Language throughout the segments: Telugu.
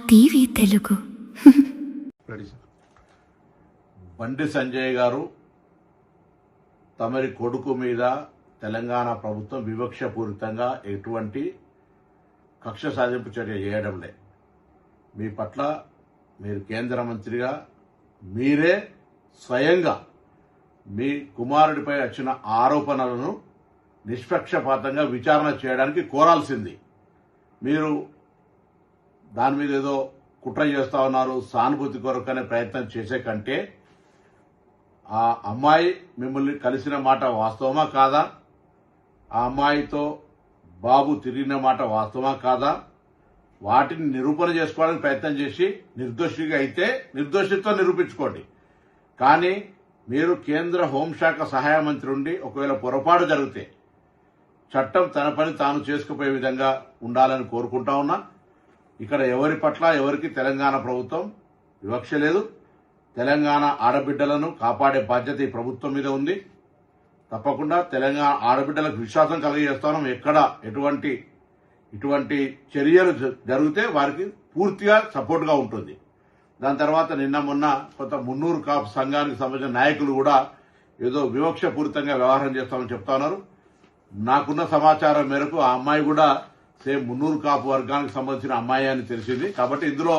టీవీ తెలుగు. బండి సంజయ్ గారు తమరి కొడుకు మీద తెలంగాణ ప్రభుత్వం వివక్షపూరితంగా ఎటువంటి కక్ష సాధింపు చర్య చేయడంలే. మీ పట్ల మీరు కేంద్ర మంత్రిగా మీరే స్వయంగా మీ కుమారుడిపై వచ్చిన ఆరోపణలను నిష్పక్షపాతంగా విచారణ చేయడానికి కోరాల్సింది. మీరు దాని మీద ఏదో కుట్ర చేస్తా ఉన్నారు, సానుభూతి కొరకనే ప్రయత్నం చేసే కంటే ఆ అమ్మాయి మిమ్మల్ని కలిసిన మాట వాస్తవమా కాదా, ఆ అమ్మాయితో బాబు తిరిగిన మాట వాస్తవమా కాదా, వాటిని నిరూపణ చేసుకోవడానికి ప్రయత్నం చేసి నిర్దోషిగా అయితే నిర్దోషిత్వం నిరూపించుకోండి. కానీ మీరు కేంద్ర హోంశాఖ సహాయ మంత్రి ఉండి ఒకవేళ పొరపాటు జరిగితే చట్టం తన పని తాను చేసుకుపోయే విధంగా ఉండాలని కోరుకుంటా ఉన్నా. ఇక్కడ ఎవరి పట్ల ఎవరికి తెలంగాణ ప్రభుత్వం వివక్ష లేదు. తెలంగాణ ఆడబిడ్డలను కాపాడే బాధ్యత ఈ ప్రభుత్వం మీద ఉంది. తప్పకుండా తెలంగాణ ఆడబిడ్డలకు విశ్వాసం కలిగజేస్తాం. ఎక్కడ ఇటువంటి చర్యలు జరిగితే వారికి పూర్తిగా సపోర్ట్గా ఉంటుంది. దాని తర్వాత నిన్న మొన్న కొంత మున్నూరు కాపు సంఘానికి సంబంధించిన నాయకులు కూడా ఏదో వివక్షపూరితంగా వ్యవహారం చేస్తామని చెప్తా ఉన్నారు. నాకున్న సమాచారం మేరకు ఆ అమ్మాయి కూడా సేమ్ మున్నూరు కాపు వర్గానికి సంబంధించిన అమ్మాయి అని తెలిసింది. కాబట్టి ఇందులో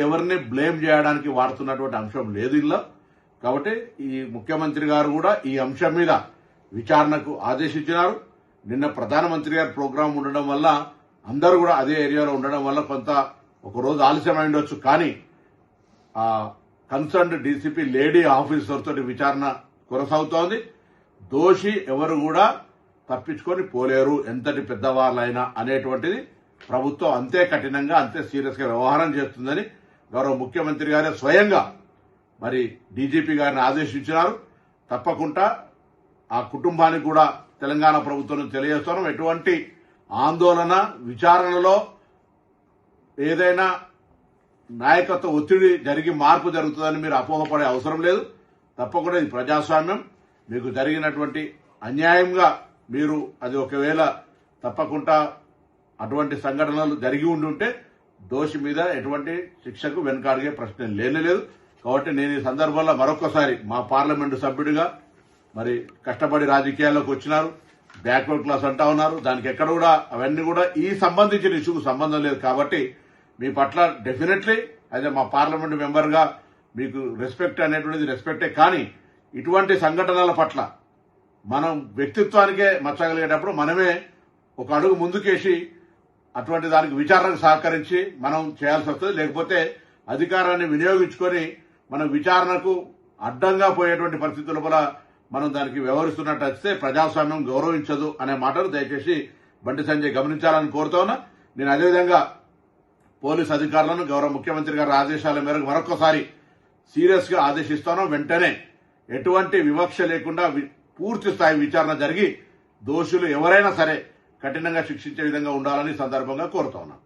ఎవరిని బ్లేమ్ చేయడానికి వాడుతున్నటువంటి అంశం లేదు ఇందులో. కాబట్టి ఈ ముఖ్యమంత్రి గారు కూడా ఈ అంశం మీద విచారణకు ఆదేశించినారు. నిన్న ప్రధానమంత్రి గారి ప్రోగ్రాం ఉండడం వల్ల అందరూ కూడా అదే ఏరియాలో ఉండడం వల్ల కొంత ఒక రోజు ఆలస్యమై ఉండొచ్చు. కానీ ఆ కన్సర్న్డ్ డీసీపీ లేడీ ఆఫీసర్ తోటి విచారణ కొనసాగుతోంది. దోషి ఎవరు కూడా తప్పించుకొని పోలేరు, ఎంతటి పెద్దవాళ్ళైనా అనేటువంటిది ప్రభుత్వం అంతే కఠినంగా అంతే సీరియస్ గా వ్యవహారం చేస్తుందని గౌరవ ముఖ్యమంత్రి గారే స్వయంగా మరి డీజీపీ గారిని ఆదేశించినారు. తప్పకుండా ఆ కుటుంబానికి కూడా తెలంగాణ ప్రభుత్వం తెలియజేస్తున్నాం. ఎటువంటి ఆందోళన విచారణలో ఏదైనా నాయకత్వ ఒత్తిడి జరిగి మార్పు జరుగుతుందని మీరు అపోహపడే అవసరం లేదు. తప్పకుండా ఇది ప్రజాస్వామ్యం. మీకు జరిగినటువంటి అన్యాయంగా మీరు అది ఒకవేళ తప్పకుండా అటువంటి సంఘటనలు జరిగి ఉంటే దోషి మీద ఎటువంటి శిక్షకు వెనుకాడిగే ప్రశ్న లేనేలేదు. కాబట్టి నేను ఈ సందర్భంలో మరొకసారి మా పార్లమెంటు సభ్యుడిగా మరి కష్టపడి రాజకీయాల్లోకి వచ్చినారు, బ్యాక్వర్డ్ క్లాస్ అంటా ఉన్నారు. దానికి ఎక్కడ కూడా అవన్నీ కూడా ఈ సంబంధించిన ఇష్యూకు సంబంధం లేదు. కాబట్టి మీ పట్ల డెఫినెట్లీ అదే మా పార్లమెంటు మెంబర్గా మీకు రెస్పెక్ట్ అనేటువంటిది రెస్పెక్టే. కానీ ఇటువంటి సంఘటనల పట్ల మనం వ్యక్తిత్వానికే మచ్చగలిగేటప్పుడు మనమే ఒక అడుగు ముందుకేసి అటువంటి దానికి విచారణకు సహకరించి మనం చేయాల్సి వస్తుంది. లేకపోతే అధికారాన్ని వినియోగించుకొని మనం విచారణకు అడ్డంగా పోయేటువంటి పరిస్థితుల వల్ల మనం దానికి వ్యవహరిస్తున్నట్టు వస్తే ప్రజాస్వామ్యం గౌరవించదు అనే మాటను దయచేసి బండి సంజయ్ గమనించాలని కోరుతా ఉన్నా. నేను అదేవిధంగా పోలీస్ అధికారులను గౌరవ ముఖ్యమంత్రి గారి ఆదేశాల మేరకు మరొకసారి సీరియస్ గా ఆదేశిస్తాను. వెంటనే ఎటువంటి వివక్ష లేకుండా పూర్తి స్థాయి విచారణ జరిగి దోషులు ఎవరైనా సరే కఠినంగా శిక్షించే విధంగా ఉండాలని సందర్భంగా కోరుతా ఉన్నాను.